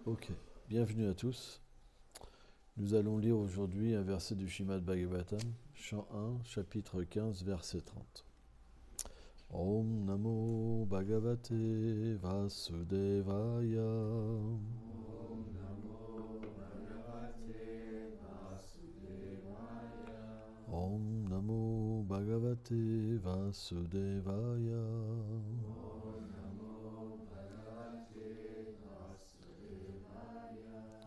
Ok, bienvenue à tous. Nous allons lire aujourd'hui un verset du Srimad Bhagavatam, chant 1, chapitre 15, verset 30. Om Namo Bhagavate Vasudevaya. Om Namo Bhagavate Vasudevaya.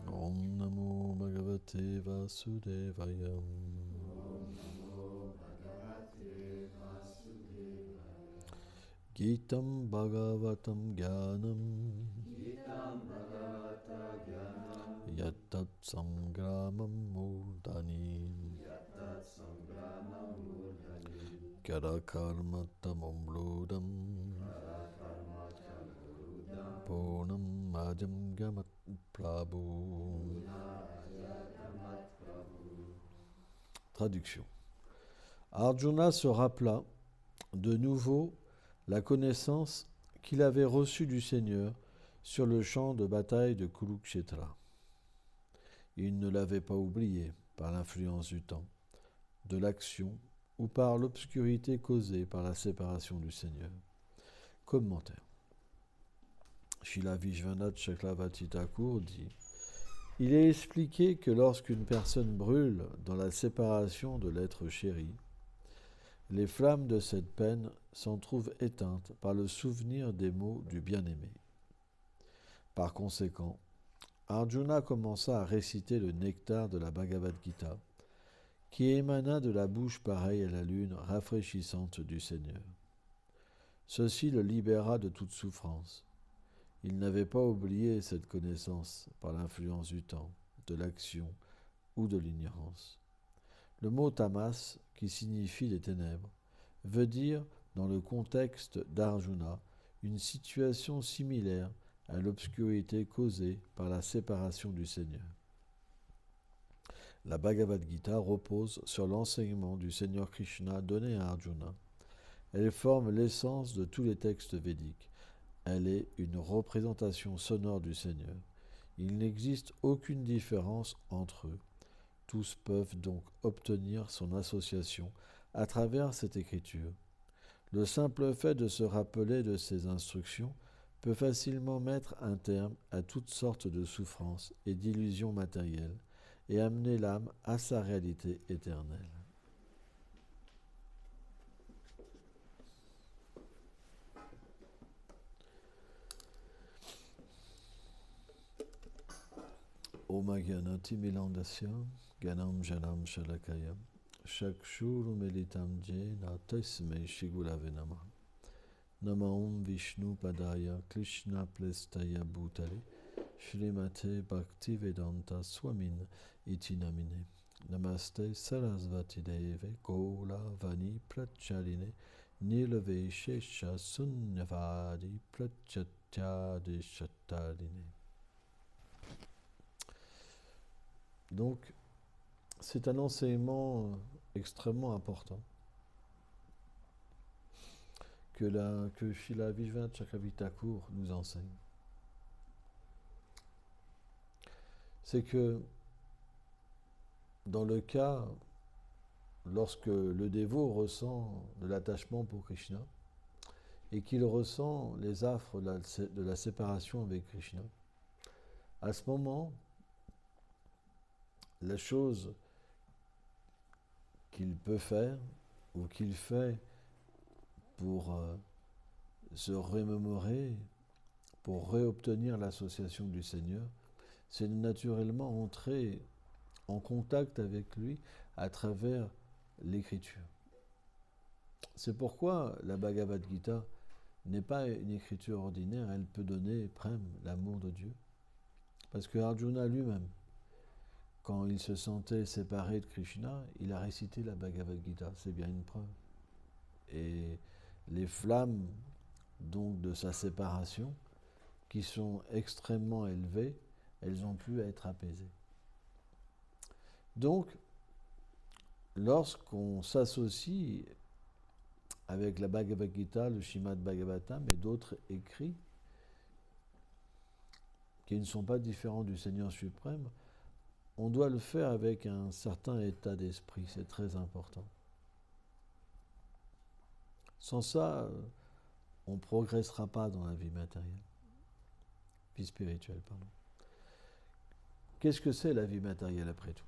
Om Namo Bhagavate Vasudevaya. Gitam Bhagavatam Gyanam Yattat Sangramam Murdani Karakarmatam Bludam Purnam Madhyam Gamat Prabhu. Traduction. Arjuna se rappela de nouveau la connaissance qu'il avait reçue du Seigneur sur le champ de bataille de Kurukshetra. Il ne l'avait pas oublié par l'influence du temps, de l'action ou par l'obscurité causée par la séparation du Seigneur. Commentaire. Srila Vishwanath Chakravarti Thakur dit « Il est expliqué que lorsqu'une personne brûle dans la séparation de l'être chéri, les flammes de cette peine s'en trouvent éteintes par le souvenir des mots du bien-aimé. Par conséquent, Arjuna commença à réciter le nectar de la Bhagavad Gita, qui émana de la bouche pareille à la lune rafraîchissante du Seigneur. Ceci le libéra de toute souffrance. Il n'avait pas oublié cette connaissance par l'influence du temps, de l'action ou de l'ignorance. Le mot tamas, qui signifie les ténèbres, veut dire, dans le contexte d'Arjuna, une situation similaire à l'obscurité causée par la séparation du Seigneur. La Bhagavad Gita repose sur l'enseignement du Seigneur Krishna donné à Arjuna. Elle forme l'essence de tous les textes védiques. Elle est une représentation sonore du Seigneur. Il n'existe aucune différence entre eux. Tous peuvent donc obtenir son association à travers cette écriture. Le simple fait de se rappeler de ces instructions peut facilement mettre un terme à toutes sortes de souffrances et d'illusions matérielles et amener l'âme à sa réalité éternelle. Om Gyanati Milandasya Ganam Janam Shalakaya Shakshuru Militam Jena Tasmai Shigurave Namah Nama Om Vishnu Padaya Krishna Plestaya Bhutale Shrimate Bhaktivedanta Swamin Iti Namine Namaste Sarasvati Deve Gola Vani Prachaline Nilave Shesha Sunyavadi Prachatyade Shattaline. Donc, c'est un enseignement extrêmement important que Srila Vishwanath Chakravarti Thakur nous enseigne. C'est que dans le cas, lorsque le dévot ressent de l'attachement pour Krishna et qu'il ressent les affres de la séparation avec Krishna, à ce moment, la chose qu'il peut faire ou qu'il fait pour se remémorer, pour réobtenir l'association du Seigneur, c'est naturellement entrer en contact avec lui à travers l'écriture. C'est pourquoi la Bhagavad Gita n'est pas une écriture ordinaire, elle peut donner prem, l'amour de Dieu. Parce que Arjuna lui-même, quand il se sentait séparé de Krishna, il a récité la Bhagavad Gita, c'est bien une preuve. Et les flammes donc de sa séparation, qui sont extrêmement élevées, elles ont pu être apaisées. Donc, lorsqu'on s'associe avec la Bhagavad Gita, le Srimad Bhagavatam et d'autres écrits qui ne sont pas différents du Seigneur suprême, on doit le faire avec un certain état d'esprit, c'est très important. Sans ça, on ne progressera pas dans la vie matérielle, vie spirituelle, pardon. Qu'est-ce que c'est la vie matérielle après tout ?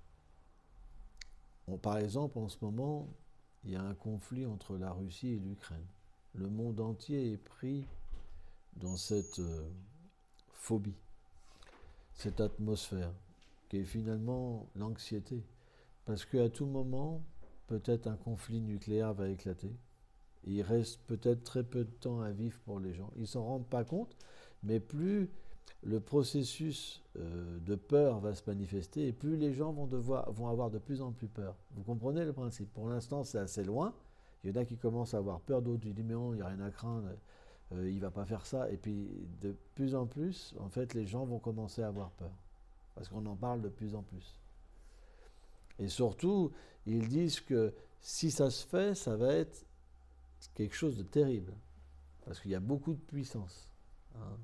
Par exemple, en ce moment, il y a un conflit entre la Russie et l'Ukraine. Le monde entier est pris dans cette phobie, cette atmosphère, qui est finalement l'anxiété. Parce qu'à tout moment, peut-être un conflit nucléaire va éclater. Il reste peut-être très peu de temps à vivre pour les gens. Ils ne s'en rendent pas compte, mais plus le processus de peur va se manifester, et plus les gens vont avoir de plus en plus peur. Vous comprenez le principe ? Pour l'instant, c'est assez loin. Il y en a qui commencent à avoir peur, d'autres qui disent « mais non, il n'y a rien à craindre, il ne va pas faire ça ». Et puis, de plus en plus, en fait, les gens vont commencer à avoir peur, parce qu'on en parle de plus en plus. Et surtout, ils disent que si ça se fait, ça va être quelque chose de terrible, parce qu'il y a beaucoup de puissance. Hein.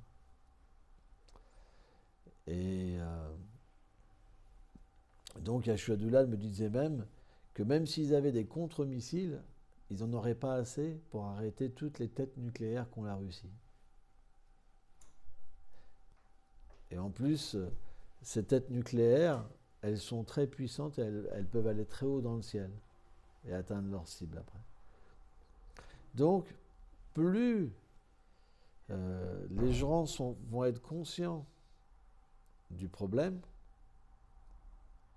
Et donc Yeshua Doulal me disait même que même s'ils avaient des contre-missiles, ils n'en auraient pas assez pour arrêter toutes les têtes nucléaires qu'ont la Russie. Et en plus, ces têtes nucléaires, elles sont très puissantes et elles peuvent aller très haut dans le ciel et atteindre leur cible après. Donc, plus les gens vont être conscients du problème,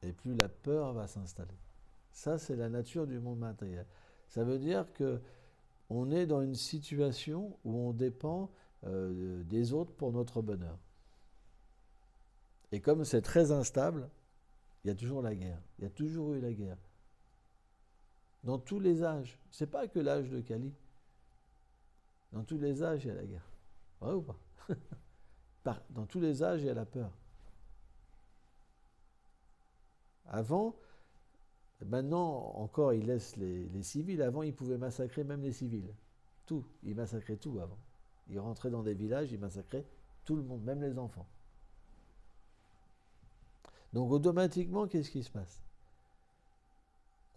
et plus la peur va s'installer. Ça, c'est la nature du monde matériel. Ça veut dire qu'on est dans une situation où on dépend des autres pour notre bonheur. Et comme c'est très instable, il y a toujours la guerre. Il y a toujours eu la guerre. Dans tous les âges. Ce n'est pas que l'âge de Kali. Dans tous les âges, il y a la guerre. Vrai ou pas ? Dans tous les âges, il y a la peur. Avant, maintenant encore, ils laissent les civils. Avant, ils pouvaient massacrer même les civils. Tout. Ils massacraient tout avant. Ils rentraient dans des villages, ils massacraient tout le monde, même les enfants. Donc automatiquement, qu'est-ce qui se passe ?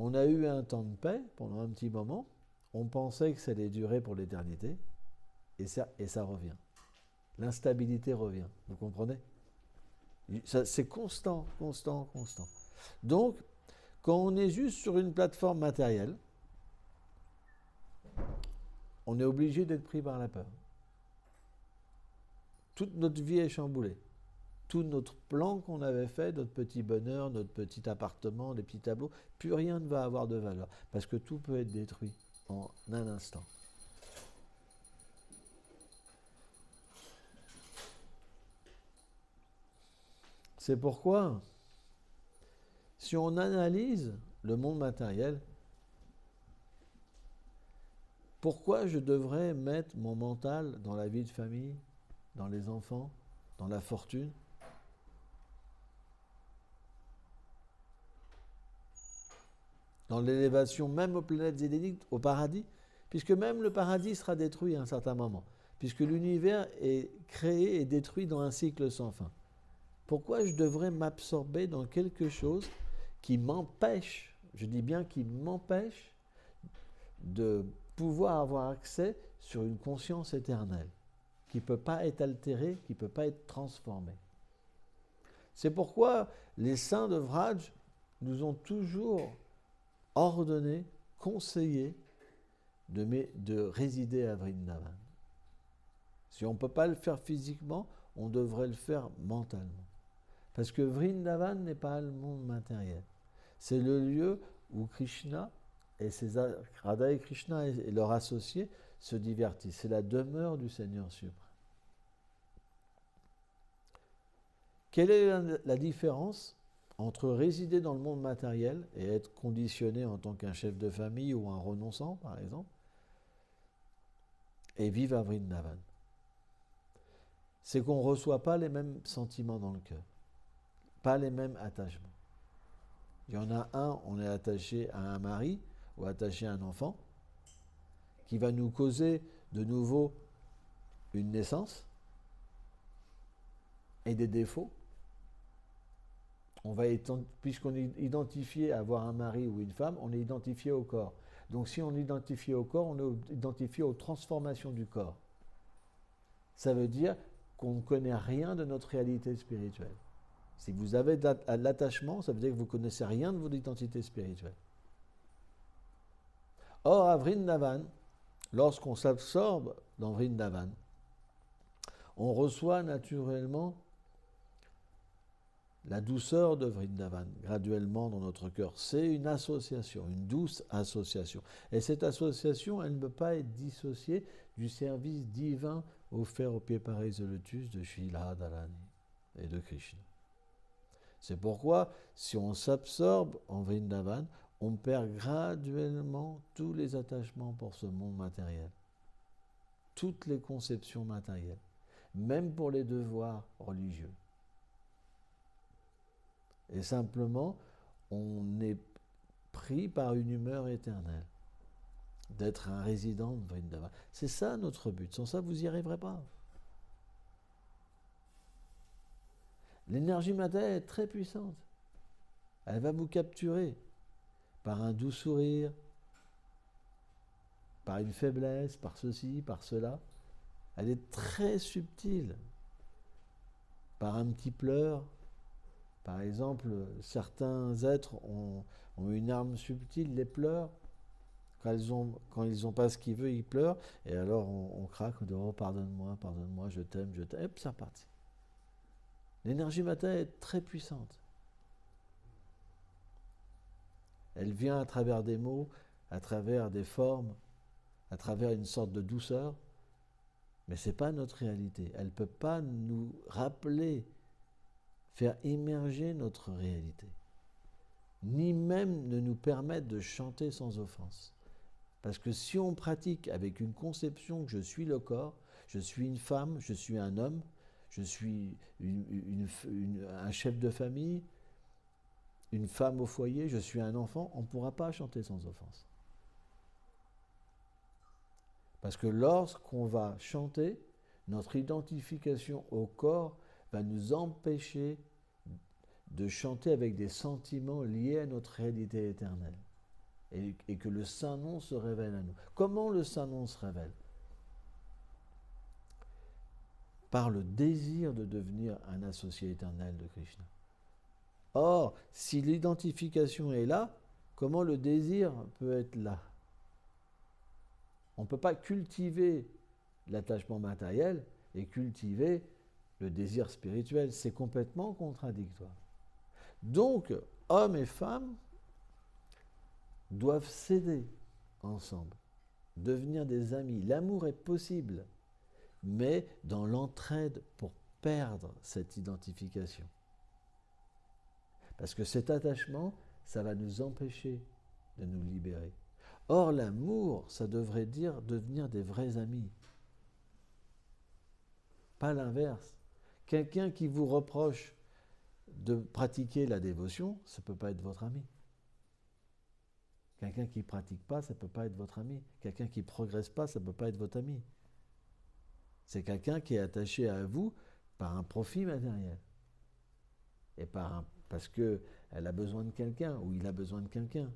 On a eu un temps de paix pendant un petit moment. On pensait que ça allait durer pour l'éternité. Et ça revient. L'instabilité revient. Vous comprenez ? C'est constant, constant, constant. Donc, quand on est juste sur une plateforme matérielle, on est obligé d'être pris par la peur. Toute notre vie est chamboulée. Tout notre plan qu'on avait fait, notre petit bonheur, notre petit appartement, les petits tableaux, plus rien ne va avoir de valeur. Parce que tout peut être détruit en un instant. C'est pourquoi, si on analyse le monde matériel, pourquoi je devrais mettre mon mental dans la vie de famille, dans les enfants, dans la fortune ? Dans l'élévation même aux planètes zélénites, au paradis, puisque même le paradis sera détruit à un certain moment, puisque l'univers est créé et détruit dans un cycle sans fin. Pourquoi je devrais m'absorber dans quelque chose qui m'empêche, je dis bien qui m'empêche, de pouvoir avoir accès sur une conscience éternelle, qui ne peut pas être altérée, qui ne peut pas être transformée. C'est pourquoi les saints de Vraj nous ont toujours ordonné, conseillé de résider à Vrindavan. Si on ne peut pas le faire physiquement, on devrait le faire mentalement. Parce que Vrindavan n'est pas le monde matériel. C'est le lieu où Krishna et Radha et Krishna et leurs associés se divertissent. C'est la demeure du Seigneur suprême. Quelle est la différence entre résider dans le monde matériel et être conditionné en tant qu'un chef de famille ou un renonçant, par exemple, et vivre à Vrindavan? C'est qu'on ne reçoit pas les mêmes sentiments dans le cœur, pas les mêmes attachements. Il y en a un, on est attaché à un mari ou attaché à un enfant, qui va nous causer de nouveau une naissance. et des défauts. Puisqu'on est identifié à avoir un mari ou une femme, on est identifié au corps. Donc si on est identifié au corps, on est identifié aux transformations du corps. Ça veut dire qu'on ne connaît rien de notre réalité spirituelle. Si vous avez de l'attachement, ça veut dire que vous ne connaissez rien de votre identité spirituelle. Or, à Vrindavan, lorsqu'on s'absorbe dans Vrindavan, on reçoit naturellement la douceur de Vrindavan, graduellement dans notre cœur. C'est une association, une douce association. Et cette association, elle ne peut pas être dissociée du service divin offert aux pieds pareils de lotus de Srila Radharani et de Krishna. C'est pourquoi, si on s'absorbe en Vrindavan, on perd graduellement tous les attachements pour ce monde matériel, toutes les conceptions matérielles, même pour les devoirs religieux. Et simplement, on est pris par une humeur éternelle, d'être un résident de Vrindavan. C'est ça notre but. Sans ça, vous n'y arriverez pas. L'énergie matérielle est très puissante. Elle va vous capturer par un doux sourire, par une faiblesse, par ceci, par cela. Elle est très subtile. Par un petit pleur. Par exemple, certains êtres ont une arme subtile, les pleurs. Quand ils ont pas ce qu'ils veulent, ils pleurent. Et alors on craque, on dit « Oh, pardonne-moi, pardonne-moi, je t'aime, je t'aime. » Hop, c'est reparti. L'énergie matérielle est très puissante. Elle vient à travers des mots, à travers des formes, à travers une sorte de douceur. Mais ce n'est pas notre réalité. Elle ne peut pas nous rappeler, faire émerger notre réalité. Ni même ne nous permettre de chanter sans offense. Parce que si on pratique avec une conception que je suis le corps, je suis une femme, je suis un homme, je suis un chef de famille, une femme au foyer, je suis un enfant, on ne pourra pas chanter sans offense. Parce que lorsqu'on va chanter, notre identification au corps va nous empêcher de chanter avec des sentiments liés à notre réalité éternelle. Et que le Saint-Nom se révèle à nous. Comment le Saint-Nom se révèle ? Par le désir de devenir un associé éternel de Krishna. Or, si l'identification est là, comment le désir peut être là ? On ne peut pas cultiver l'attachement matériel et cultiver le désir spirituel. C'est complètement contradictoire. Donc, hommes et femmes doivent s'aider ensemble, devenir des amis. L'amour est possible, mais dans l'entraide pour perdre cette identification. Parce que cet attachement, ça va nous empêcher de nous libérer. Or, l'amour, ça devrait dire devenir des vrais amis. Pas l'inverse. Quelqu'un qui vous reproche de pratiquer la dévotion, ça ne peut pas être votre ami. Quelqu'un qui ne pratique pas, ça ne peut pas être votre ami. Quelqu'un qui ne progresse pas, ça ne peut pas être votre ami. C'est quelqu'un qui est attaché à vous par un profit matériel. Et parce qu'elle a besoin de quelqu'un, ou il a besoin de quelqu'un.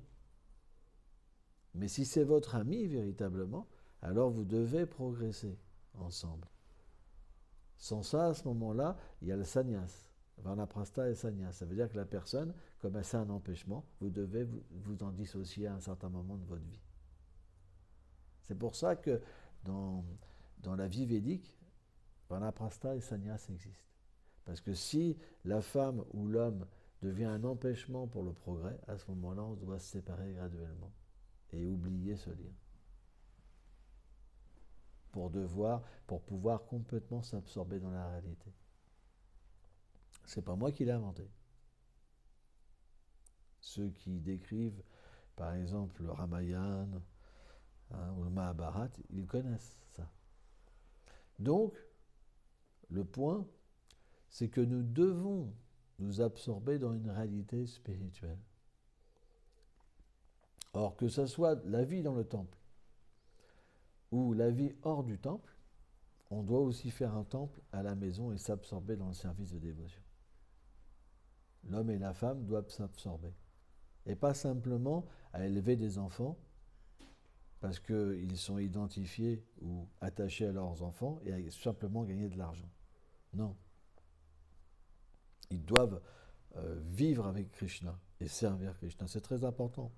Mais si c'est votre ami véritablement, alors vous devez progresser ensemble. Sans ça, à ce moment-là, il y a le sannyas. Vanaprastha et sannyas. Ça veut dire que la personne, comme c'est un empêchement, vous devez vous en dissocier à un certain moment de votre vie. C'est pour ça que dans la vie védique, Vanaprastha et sannyas existent. Parce que si la femme ou l'homme devient un empêchement pour le progrès, à ce moment-là, on doit se séparer graduellement et oublier ce lien. Pour pouvoir complètement s'absorber dans la réalité. C'est pas moi qui l'ai inventé. Ceux qui décrivent, par exemple, le Ramayana ou le Mahabharata, ils connaissent ça. Donc, le point, c'est que nous devons nous absorber dans une réalité spirituelle. Or, que ce soit la vie dans le temple ou la vie hors du temple, on doit aussi faire un temple à la maison et s'absorber dans le service de dévotion. L'homme et la femme doivent s'absorber. Et pas simplement à élever des enfants parce qu'ils sont identifiés ou attachés à leurs enfants et à simplement gagner de l'argent. Non. Ils doivent vivre avec Krishna et servir Krishna. C'est très important.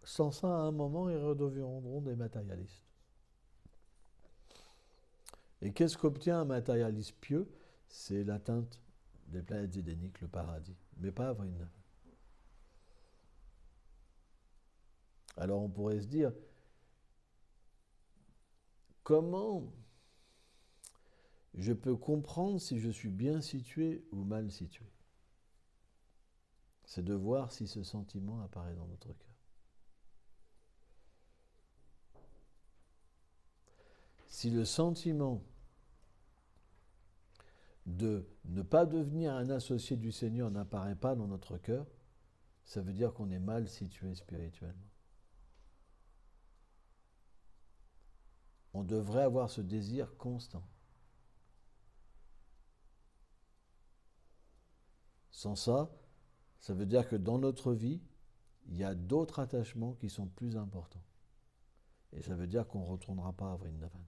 Sans ça, à un moment, ils redeviendront des matérialistes. Et qu'est-ce qu'obtient un matérialiste pieux? C'est l'atteinte des planètes édéniques, le paradis, mais pas Vrindavan. Alors on pourrait se dire, comment je peux comprendre si je suis bien situé ou mal situé? C'est de voir si ce sentiment apparaît dans notre cœur. Si le sentiment de ne pas devenir un associé du Seigneur n'apparaît pas dans notre cœur, ça veut dire qu'on est mal situé spirituellement. On devrait avoir ce désir constant. Sans ça, ça veut dire que dans notre vie, il y a d'autres attachements qui sont plus importants. Et ça veut dire qu'on ne retournera pas à Vrindavan.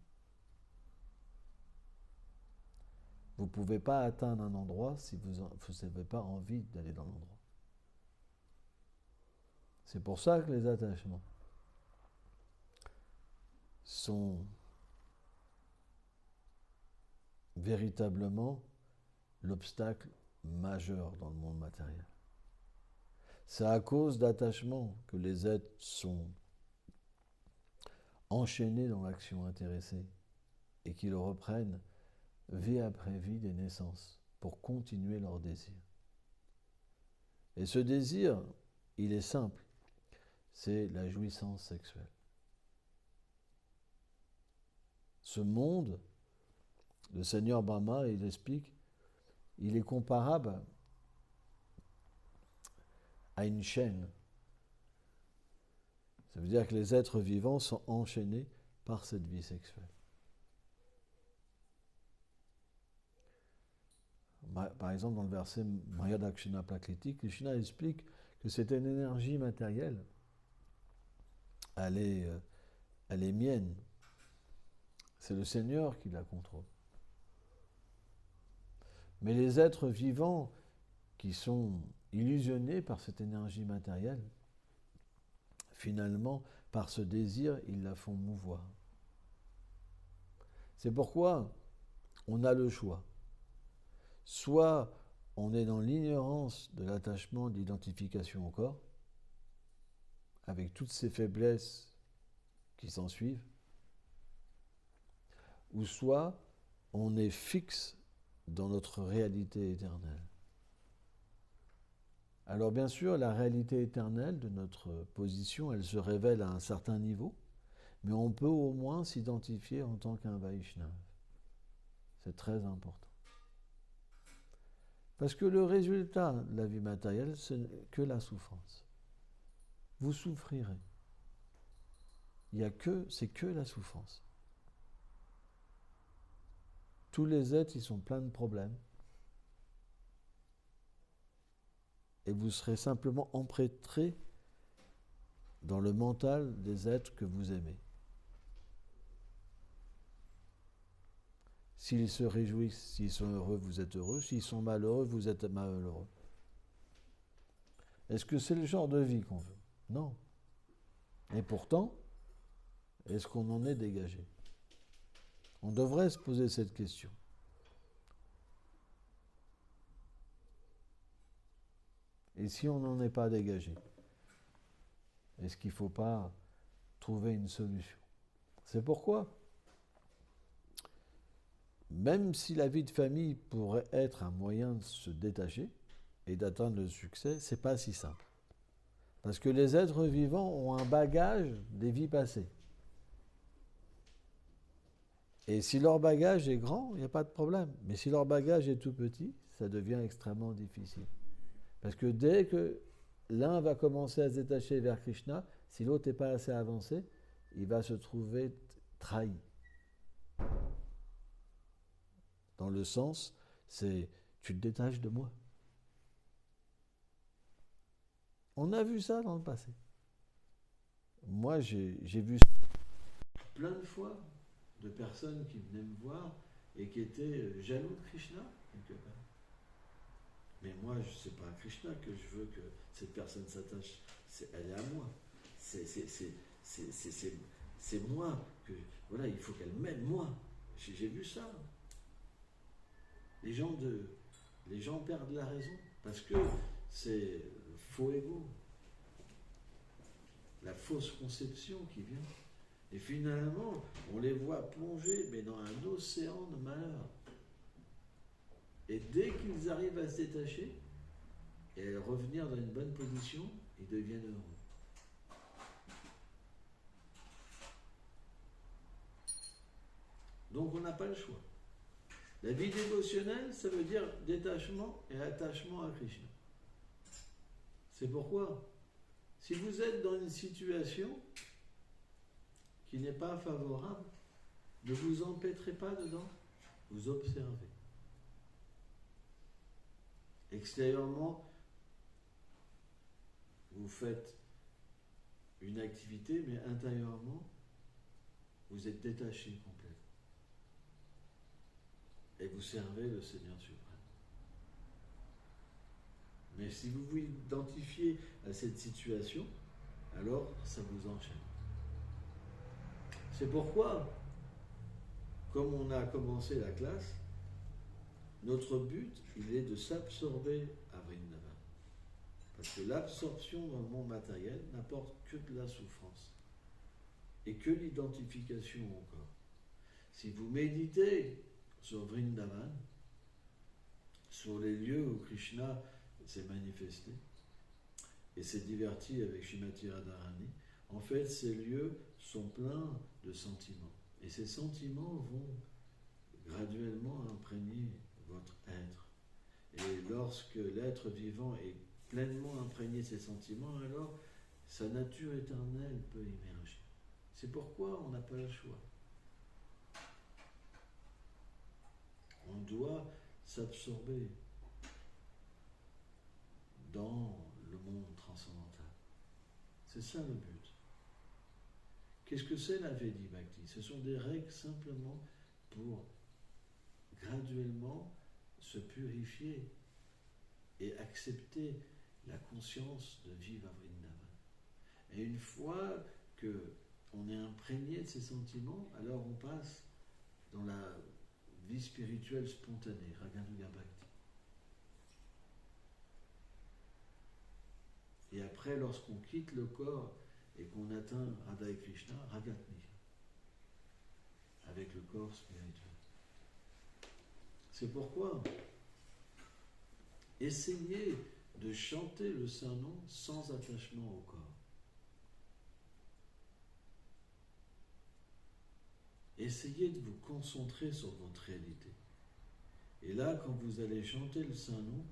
Vous ne pouvez pas atteindre un endroit si vous n'avez pas envie d'aller dans l'endroit. C'est pour ça que les attachements sont véritablement l'obstacle majeur dans le monde matériel. C'est à cause d'attachements que les êtres sont enchaînés dans l'action intéressée et qu'ils reprennent vie après vie des naissances pour continuer leur désir. Et ce désir, il est simple, c'est la jouissance sexuelle. Ce monde, le Seigneur Brahma, il explique, il est comparable à une chaîne. Ça veut dire que les êtres vivants sont enchaînés par cette vie sexuelle. Par exemple, dans le verset Maya Dakshina Prakriti, Krishna explique que c'est une énergie matérielle. Elle est mienne. C'est le Seigneur qui la contrôle. Mais les êtres vivants qui sont illusionnés par cette énergie matérielle, finalement, par ce désir, ils la font mouvoir. C'est pourquoi on a le choix. Soit on est dans l'ignorance de l'attachement, de l'identification au corps, avec toutes ces faiblesses qui s'en suivent, ou soit on est fixe dans notre réalité éternelle. Alors bien sûr, la réalité éternelle de notre position, elle se révèle à un certain niveau, mais on peut au moins s'identifier en tant qu'un Vaishnava. C'est très important. Parce que le résultat de la vie matérielle, ce n'est que la souffrance. Vous souffrirez. C'est que la souffrance. Tous les êtres, ils sont pleins de problèmes. Et vous serez simplement empêtrés dans le mental des êtres que vous aimez. S'ils se réjouissent, s'ils sont heureux, vous êtes heureux. S'ils sont malheureux, vous êtes malheureux. Est-ce que c'est le genre de vie qu'on veut? Non. Et pourtant, est-ce qu'on en est dégagé? On devrait se poser cette question. Et si on n'en est pas dégagé, est-ce qu'il ne faut pas trouver une solution? C'est pourquoi, même si la vie de famille pourrait être un moyen de se détacher et d'atteindre le succès, ce n'est pas si simple. Parce que les êtres vivants ont un bagage des vies passées. Et si leur bagage est grand, il n'y a pas de problème. Mais si leur bagage est tout petit, ça devient extrêmement difficile. Parce que dès que l'un va commencer à se détacher vers Krishna, si l'autre n'est pas assez avancé, il va se trouver trahi. dans le sens, c'est tu te détaches de moi. On a vu ça dans le passé. Moi, j'ai vu plein de fois de personnes qui venaient me voir et qui étaient jaloux de Krishna, quelque part. Mais moi, c'est pas à Krishna que je veux que cette personne s'attache. Elle est à moi. C'est moi que. Voilà, il faut qu'elle m'aime, moi. J'ai vu ça. Les gens perdent la raison parce que c'est faux ego. La fausse conception qui vient. Et finalement, on les voit plonger mais dans un océan de malheur. Et dès qu'ils arrivent à se détacher et à revenir dans une bonne position, ils deviennent heureux. Donc on n'a pas le choix. La vie dévotionnelle, ça veut dire détachement et attachement à Krishna. C'est pourquoi, si vous êtes dans une situation qui n'est pas favorable, ne vous empêtrez pas dedans, vous observez. Extérieurement, vous faites une activité, mais intérieurement, vous êtes détaché complètement. Et vous servez le Seigneur suprême. Mais si vous vous identifiez à cette situation, alors ça vous enchaîne. C'est pourquoi, comme on a commencé la classe, notre but, il est de s'absorber à Vrindavan. Parce que l'absorption dans le monde matériel n'apporte que de la souffrance et que l'identification au corps. Si vous méditez sur Vrindavan, sur les lieux où Krishna s'est manifesté et s'est diverti avec Srimati Radharani, en fait, ces lieux sont pleins de sentiments. Et ces sentiments vont graduellement imprégner votre être. Et lorsque l'être vivant est pleinement imprégné de ces sentiments, alors sa nature éternelle peut émerger. C'est pourquoi on n'a pas le choix. On doit s'absorber dans le monde transcendantal. C'est ça le but. Qu'est-ce que c'est la Vedi Bhakti? Ce sont des règles simplement pour graduellement se purifier et accepter la conscience de vivre à Vrindavan. Et une fois qu'on est imprégné de ces sentiments, alors on passe dans la vie spirituelle spontanée, Raganuga Bhakti. Et après, lorsqu'on quitte le corps et qu'on atteint Radha et Krishna, Ragatmi, avec le corps spirituel. C'est pourquoi essayez de chanter le Saint-Nom sans attachement au corps. Essayez de vous concentrer sur votre réalité. Et là, quand vous allez chanter le Saint-Nom,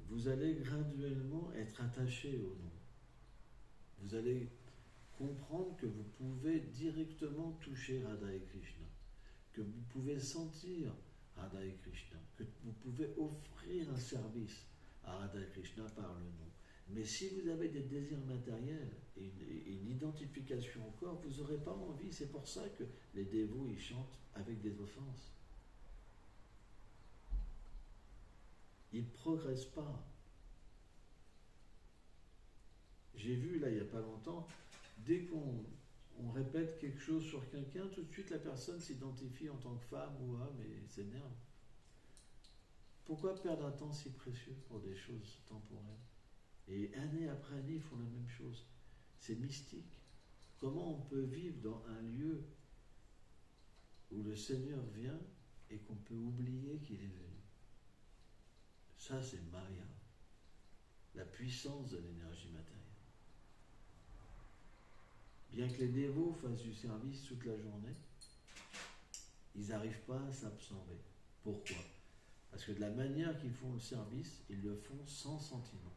vous allez graduellement être attaché au nom. Vous allez comprendre que vous pouvez directement toucher Radha et Krishna, que vous pouvez sentir Radha et Krishna, que vous pouvez offrir un service à Radha et Krishna par le nom. Mais si vous avez des désirs matériels et une identification au corps, vous n'aurez pas envie. C'est pour ça que les dévots, ils chantent avec des offenses. Ils ne progressent pas. J'ai vu, là, il n'y a pas longtemps, dès qu'on répète quelque chose sur quelqu'un, tout de suite, la personne s'identifie en tant que femme ou homme et s'énerve. Pourquoi perdre un temps si précieux pour des choses temporelles? Et année après année, ils font la même chose. C'est mystique. Comment on peut vivre dans un lieu où le Seigneur vient et qu'on peut oublier qu'il est venu? Ça, c'est Maya, la puissance de l'énergie matérielle. Bien que les dévots fassent du service toute la journée, ils n'arrivent pas à s'absorber. Pourquoi? Parce que de la manière qu'ils font le service, ils le font sans sentiment.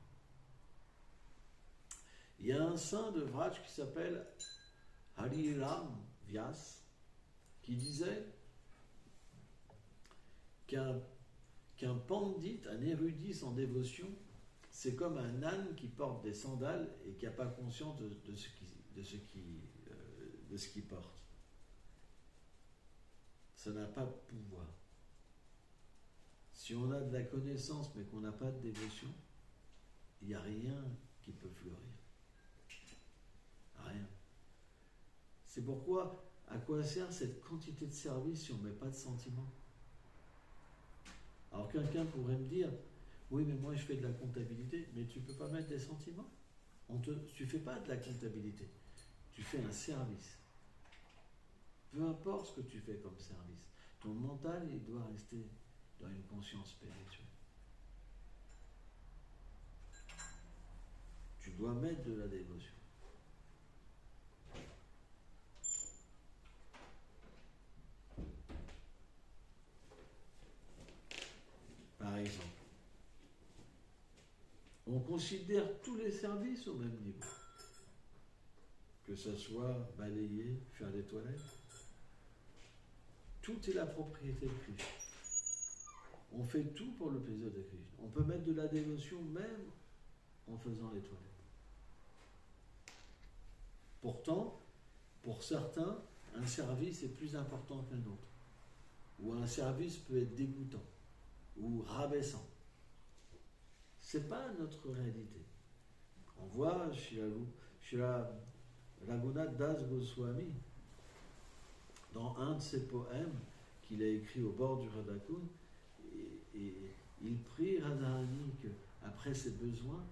Il y a un saint de Vraj qui s'appelle Hariram Vyas, qui disait qu'un pandit, un érudit sans dévotion, c'est comme un âne qui porte des sandales et qui n'a pas conscience de ce qu'il porte. Ça n'a pas de pouvoir. Si on a de la connaissance mais qu'on n'a pas de dévotion, il n'y a rien qui peut fleurir. Rien. C'est pourquoi, à quoi sert cette quantité de service si on ne met pas de sentiments? Alors quelqu'un pourrait me dire, oui mais moi je fais de la comptabilité, mais tu ne peux pas mettre des sentiments. Tu ne fais pas de la comptabilité, tu fais un service. Peu importe ce que tu fais comme service, ton mental il doit rester dans une conscience spirituelle. Tu dois mettre de la dévotion. Par exemple, on considère tous les services au même niveau. Que ce soit balayer, faire les toilettes, tout est la propriété de Krishna. On fait tout pour le plaisir de Krishna. On peut mettre de la dévotion même en faisant les toilettes. Pourtant, pour certains, un service est plus important qu'un autre. Ou un service peut être dégoûtant ou rabaissant. C'est pas notre réalité. On voit chez la Raghunath Das Goswami, dans un de ses poèmes qu'il a écrit au bord du Radhakund, et il prie Radharani qu'après ses besoins,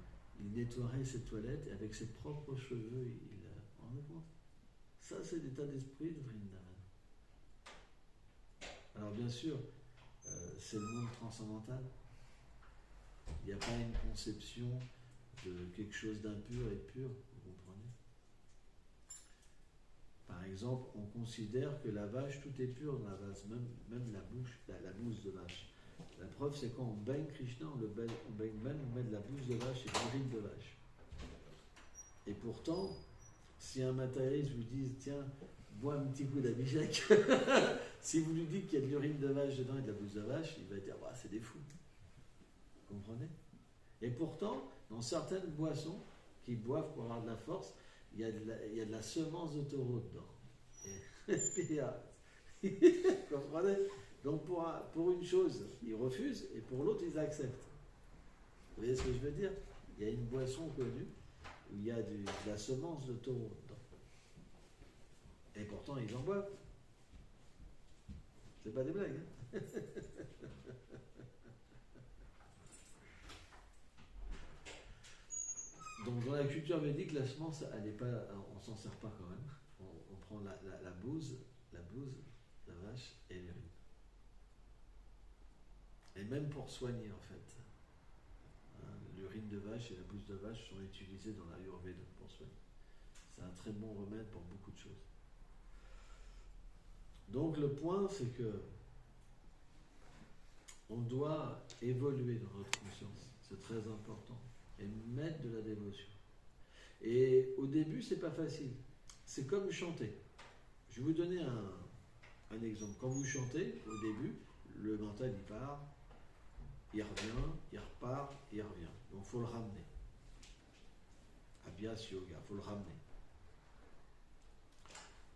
il nettoierait ses toilettes et avec ses propres cheveux, il en compte. Ça, c'est l'état d'esprit de Vrindavan. Alors bien sûr, c'est le monde transcendantal. Il n'y a pas une conception de quelque chose d'impur et de pur, vous comprenez? Par exemple, on considère que la vache, tout est pur dans la vache, même la bouse de vache. La preuve, c'est quand on baigne Krishna, on baigne même, on met de la bouse de vache et de l'urine de vache. Et pourtant, si un matérialiste vous dit, tiens, bois un petit coup d'abhishek, si vous lui dites qu'il y a de l'urine de vache dedans et de la bouse de vache, il va dire, bah, c'est des fous. Vous comprenez? Et pourtant, dans certaines boissons qu'ils boivent pour avoir de la force, il y a de la semence de taureau dedans. Vous comprenez? Donc pour une chose, ils refusent, et pour l'autre, ils acceptent. Vous voyez ce que je veux dire? Il y a une boisson connue où il y a de la semence de taureau dedans. Et pourtant, ils en boivent. C'est pas des blagues. Hein. Donc dans la culture védique, la semence, elle est pas, on s'en sert pas quand même. On prend la bouse, la vache et l'urine. Et même pour soigner en fait. Hein, l'urine de vache et la bouse de vache sont utilisées dans l'Ayurveda pour soigner. C'est un très bon remède pour beaucoup de choses. Donc le point, c'est que on doit évoluer dans notre conscience. C'est très important. Et mettre de la dévotion. Et au début, c'est pas facile. C'est comme chanter. Je vais vous donner un exemple. Quand vous chantez, au début, le mental il part, il revient, il repart, il revient. Donc il faut le ramener. Abhyas Yoga, il faut le ramener.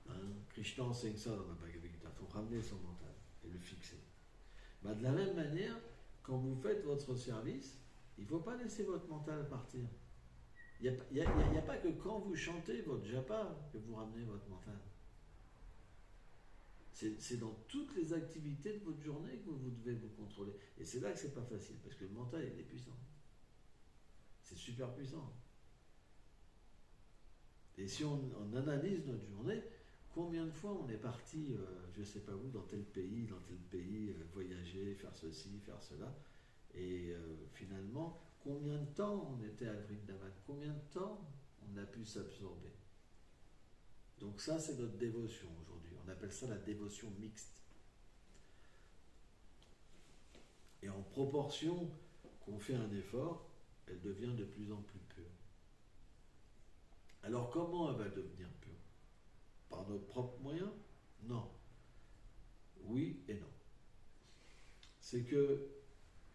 Hein? Krishna enseigne ça dans la Bhagavad Gita. Il faut ramener son mental et le fixer. Bah, de la même manière, quand vous faites votre service, il ne faut pas laisser votre mental partir. Il n'y a pas que quand vous chantez votre japa que vous ramenez votre mental. C'est dans toutes les activités de votre journée que vous devez vous contrôler. Et c'est là que c'est pas facile, parce que le mental, il est puissant. C'est super puissant. Et si on analyse notre journée, combien de fois on est parti, je ne sais pas où, dans tel pays, voyager, faire ceci, faire cela, et finalement, combien de temps on était à Vrindavan, combien de temps on a pu s'absorber. Donc ça, c'est notre dévotion aujourd'hui. On appelle ça la dévotion mixte. Et en proportion qu'on fait un effort, elle devient de plus en plus pure. Alors comment elle va devenir pure? Par nos propres moyens? Non. Oui et non. c'est que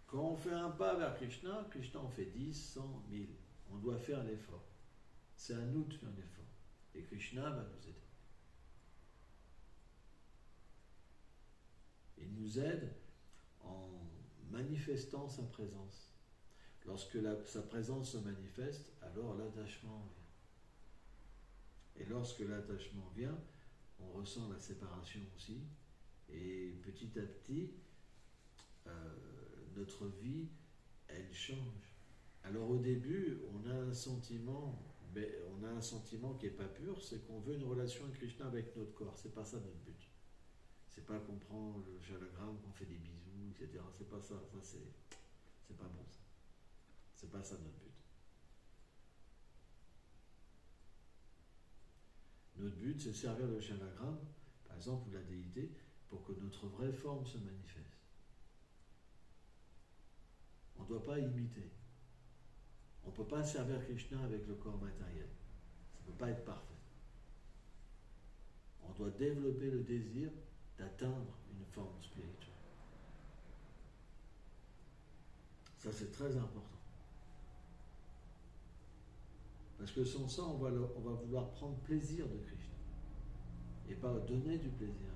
quand on fait un pas vers Krishna, Krishna en fait 10, 100, 1000. On doit faire l'effort. C'est à nous de faire l'effort. Et Krishna va nous aider. Il nous aide en manifestant sa présence. Lorsque sa présence se manifeste, alors l'attachement vient. Et lorsque l'attachement vient, on ressent la séparation aussi. Et petit à petit, notre vie, elle change. Alors au début, on a un sentiment qui n'est pas pur, c'est qu'on veut une relation avec Krishna avec notre corps. C'est pas ça notre but. C'est pas qu'on prend le shalagram, qu'on fait des bisous, etc. C'est pas ça. Ça c'est pas bon ça. C'est pas ça notre but. Notre but, c'est servir le shalagram, par exemple, ou la déité, pour que notre vraie forme se manifeste. On ne doit pas imiter. On ne peut pas servir Krishna avec le corps matériel. Ça ne peut pas être parfait. On doit développer le désir d'atteindre une forme spirituelle. Ça, c'est très important. Parce que sans ça, on va vouloir prendre plaisir de Krishna. Et pas donner du plaisir à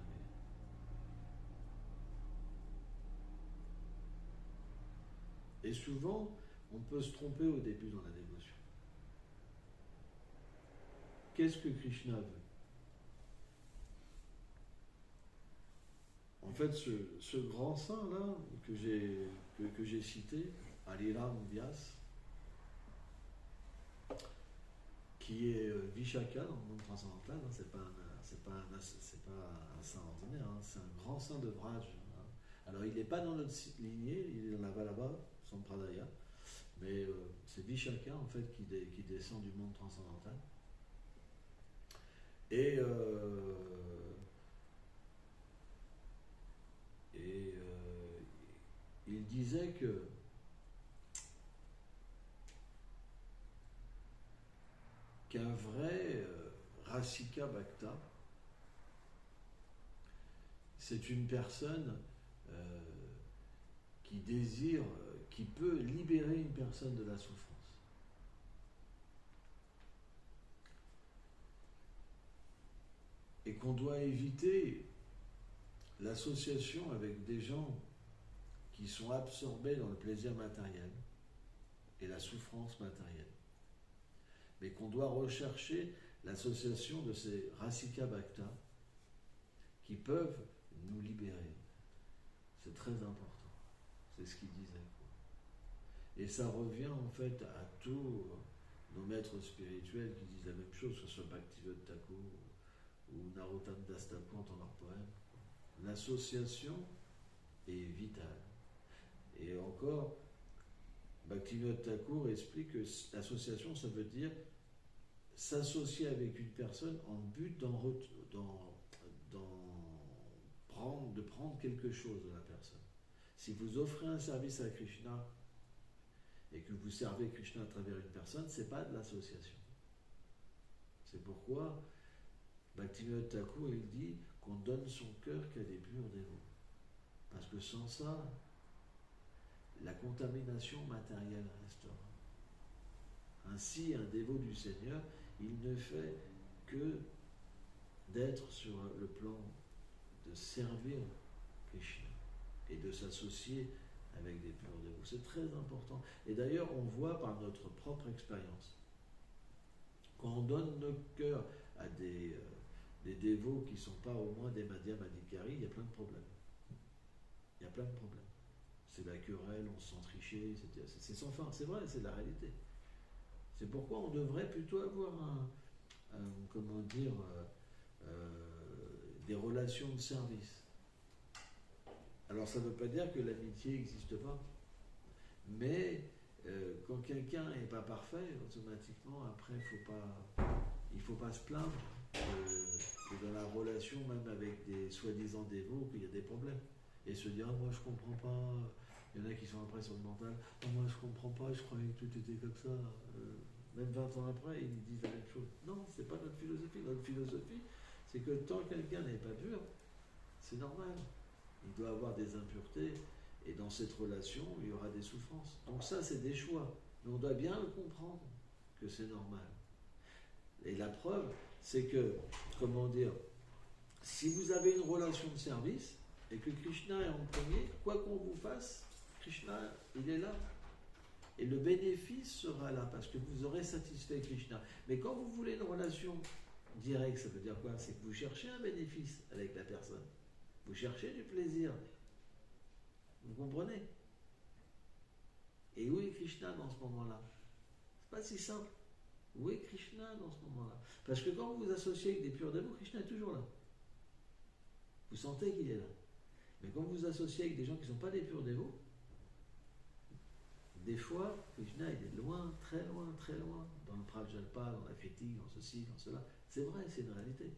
lui. Et souvent, on peut se tromper au début dans la dévotion. Qu'est-ce que Krishna veut? En fait, ce grand saint là que j'ai cité, Aliram Vyas, qui est Vishaka dans le monde transcendantal, hein, c'est pas un saint ordinaire, hein, c'est un grand saint de Vraj. Hein. Alors il n'est pas dans notre lignée, il est dans la Vallabha, Sampradaya, mais c'est Vishaka en fait qui descend du monde transcendantal. Et il disait qu'un vrai Rasika Bhakta, c'est une personne qui désire, qui peut libérer une personne de la souffrance. Et qu'on doit éviter l'association avec des gens qui sont absorbés dans le plaisir matériel et la souffrance matérielle. Mais qu'on doit rechercher l'association de ces Rasika Bhakta qui peuvent nous libérer. C'est très important. C'est ce qu'il disait. Et ça revient en fait à tous nos maîtres spirituels qui disent la même chose, que ce soit Bhaktivinoda Thakur ou Narottam Das Thakur dans leurs poèmes. L'association est vitale. Et encore, Bhaktivinoda Thakur explique que l'association, ça veut dire s'associer avec une personne en but de prendre quelque chose de la personne. Si vous offrez un service à Krishna et que vous servez Krishna à travers une personne, ce n'est pas de l'association. C'est pourquoi Bhaktivinoda Thakur, il dit qu'on donne son cœur qu'à des purs dévots. Parce que sans ça, la contamination matérielle restera. Ainsi, un dévot du Seigneur, il ne fait que d'être sur le plan de servir Krishna et de s'associer avec des purs dévots. C'est très important. Et d'ailleurs, on voit par notre propre expérience, quand on donne nos cœurs à des dévots qui ne sont pas au moins des Madhyam Adhikari, il y a plein de problèmes. Il y a plein de problèmes. C'est la querelle, on se sent tricher, c'est sans fin. C'est vrai, c'est la réalité. C'est pourquoi on devrait plutôt avoir des relations de service. Alors ça ne veut pas dire que l'amitié n'existe pas, mais quand quelqu'un n'est pas parfait, automatiquement après il faut pas se plaindre que dans la relation, même avec des soi-disant dévots, qu'il y a des problèmes. Et se dire, moi je comprends pas, il y en a qui sont après sur le mental, moi je comprends pas, je croyais que tout était comme ça. Même 20 ans après, ils disent la même chose. Non, c'est pas notre philosophie. Notre philosophie, c'est que tant que quelqu'un n'est pas pur, c'est normal. Il doit avoir des impuretés, Et dans cette relation, il y aura des souffrances. Donc ça, c'est des choix. Mais on doit bien le comprendre que c'est normal. Et la preuve, c'est que, comment dire, si vous avez une relation de service et que Krishna est en premier, quoi qu'on vous fasse, Krishna, il est là. Et le bénéfice sera là parce que vous aurez satisfait Krishna. Mais quand vous voulez une relation directe, ça veut dire quoi? C'est que vous cherchez un bénéfice avec la personne. Vous cherchez du plaisir. Vous comprenez? Et où est Krishna dans ce moment-là? C'est pas si simple. Où est Krishna dans ce moment-là? Parce que quand vous vous associez avec des purs dévots, Krishna est toujours là. Vous sentez qu'il est là. Mais quand vous vous associez avec des gens qui ne sont pas des purs dévots, des fois, Krishna il est loin, très loin, dans le Prajalpa, dans la fatigue, dans ceci, dans cela. C'est vrai, c'est une réalité.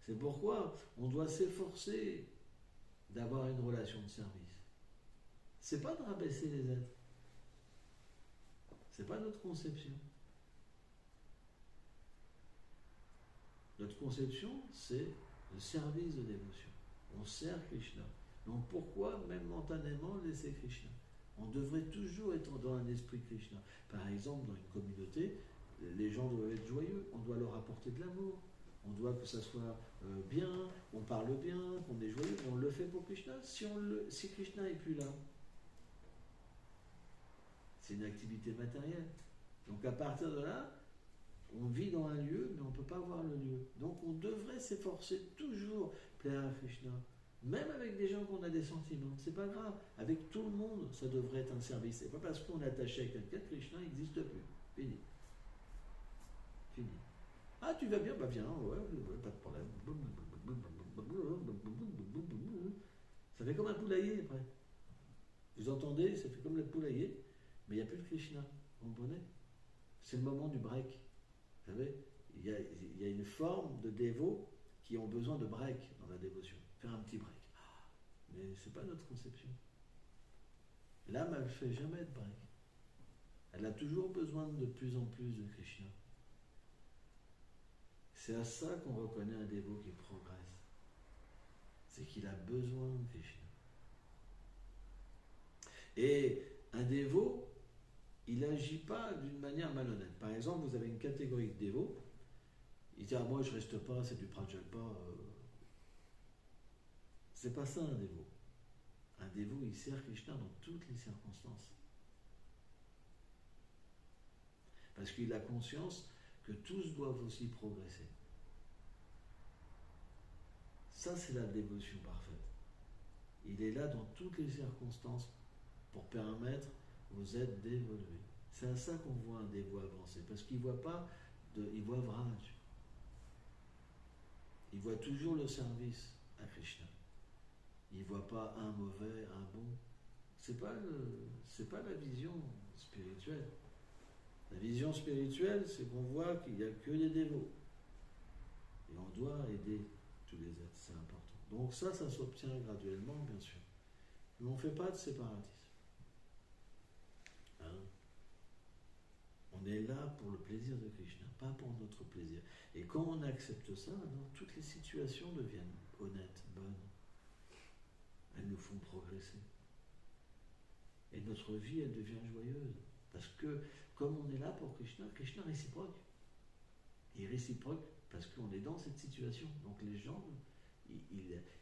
C'est pourquoi on doit s'efforcer d'avoir une relation de service. C'est pas de rabaisser les êtres. C'est pas notre conception. Notre conception, c'est le service de dévotion. On sert Krishna. Donc pourquoi, même momentanément, laisser Krishna? On devrait toujours être dans un esprit Krishna. Par exemple, dans une communauté, les gens doivent être joyeux. On doit leur apporter de l'amour. On doit que ça soit bien, on parle bien, qu'on est joyeux. Et on le fait pour Krishna. Si Krishna n'est plus là, c'est une activité matérielle. Donc à partir de là, on vit dans un lieu, mais on ne peut pas voir le lieu. Donc on devrait s'efforcer toujours plaire à Krishna. Même avec des gens qu'on a des sentiments, c'est pas grave. Avec tout le monde, ça devrait être un service. C'est pas parce qu'on est attaché à quelqu'un que Krishna n'existe plus. Fini. Fini. Ah, tu vas bien? Bah viens, ouais, pas de problème. Ça fait comme un poulailler après. Vous entendez? Ça fait comme le poulailler, mais il n'y a plus de Krishna. Vous comprenez? C'est le moment du break. Vous savez, il y a une forme de dévots qui ont besoin de break dans la dévotion. Faire un petit break. Mais ce n'est pas notre conception. L'âme, elle ne fait jamais de break. Elle a toujours besoin de plus en plus de Krishna. C'est à ça qu'on reconnaît un dévot qui progresse. C'est qu'il a besoin de Krishna. Et un dévot, il n'agit pas d'une manière malhonnête. Par exemple, vous avez une catégorie de dévots, il dit, ah, moi je reste pas, c'est du prajalpa. C'est pas ça un dévot. Un dévot, il sert Krishna dans toutes les circonstances. Parce qu'il a conscience que tous doivent aussi progresser. Ça, c'est la dévotion parfaite. Il est là dans toutes les circonstances pour permettre aux êtres d'évoluer. C'est à ça qu'on voit un dévot avancer, parce qu'il ne voit pas, il voit Vraj. Il voit toujours le service à Krishna. Il ne voit pas un mauvais, un bon. C'est pas la vision spirituelle. La vision spirituelle, c'est qu'on voit qu'il n'y a que des dévots. Et on doit aider tous les êtres, c'est important. Donc ça s'obtient graduellement, bien sûr. Mais on ne fait pas de séparatisme. Hein? On est là pour le plaisir de Krishna, pas pour notre plaisir. Et quand on accepte ça, alors toutes les situations deviennent honnêtes, bonnes. Elles nous font progresser. Et notre vie, elle devient joyeuse. Parce que, comme on est là pour Krishna, Krishna réciproque. Il est réciproque parce qu'on est dans cette situation. Donc les gens,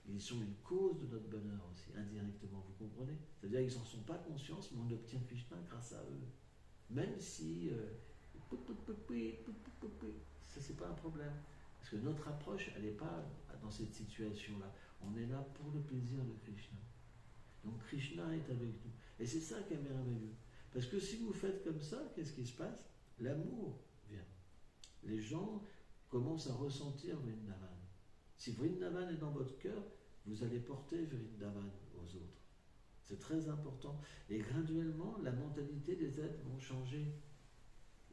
ils sont une cause de notre bonheur aussi, indirectement, vous comprenez? C'est-à-dire qu'ils n'en sont pas conscients, mais on obtient Krishna grâce à eux. Même si... ça, c'est pas un problème. Parce que notre approche, elle n'est pas dans cette situation-là. On est là pour le plaisir de Krishna. Donc Krishna est avec nous. Et c'est ça qui est merveilleux. Parce que si vous faites comme ça, qu'est-ce qui se passe? L'amour vient. Les gens commencent à ressentir Vrindavan. Si Vrindavan est dans votre cœur, vous allez porter Vrindavan aux autres. C'est très important. Et graduellement, la mentalité des êtres vont changer.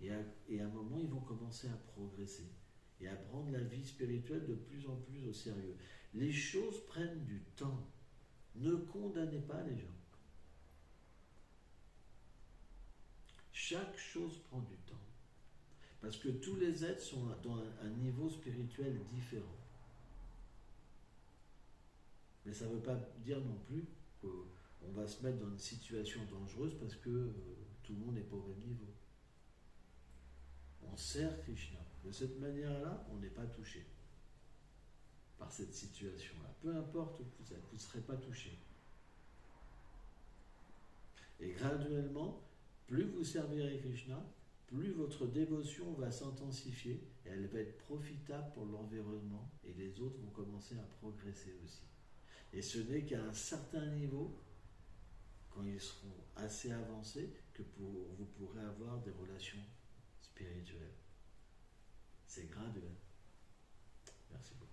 Et à un moment, ils vont commencer à progresser et à prendre la vie spirituelle de plus en plus au sérieux. Les choses prennent du temps. Ne condamnez pas les gens. Chaque chose prend du temps. Parce que tous les êtres sont dans un niveau spirituel différent. Mais ça ne veut pas dire non plus on va se mettre dans une situation dangereuse parce que tout le monde n'est pas au même niveau. On sert Krishna. De cette manière-là, on n'est pas touché par cette situation-là. Peu importe où vous êtes, vous ne serez pas touché. Et graduellement, plus vous servirez Krishna, plus votre dévotion va s'intensifier et elle va être profitable pour l'environnement et les autres vont commencer à progresser aussi. Et ce n'est qu'à un certain niveau, quand ils seront assez avancés, que vous pourrez avoir des relations spirituelles. C'est graduel. Merci beaucoup.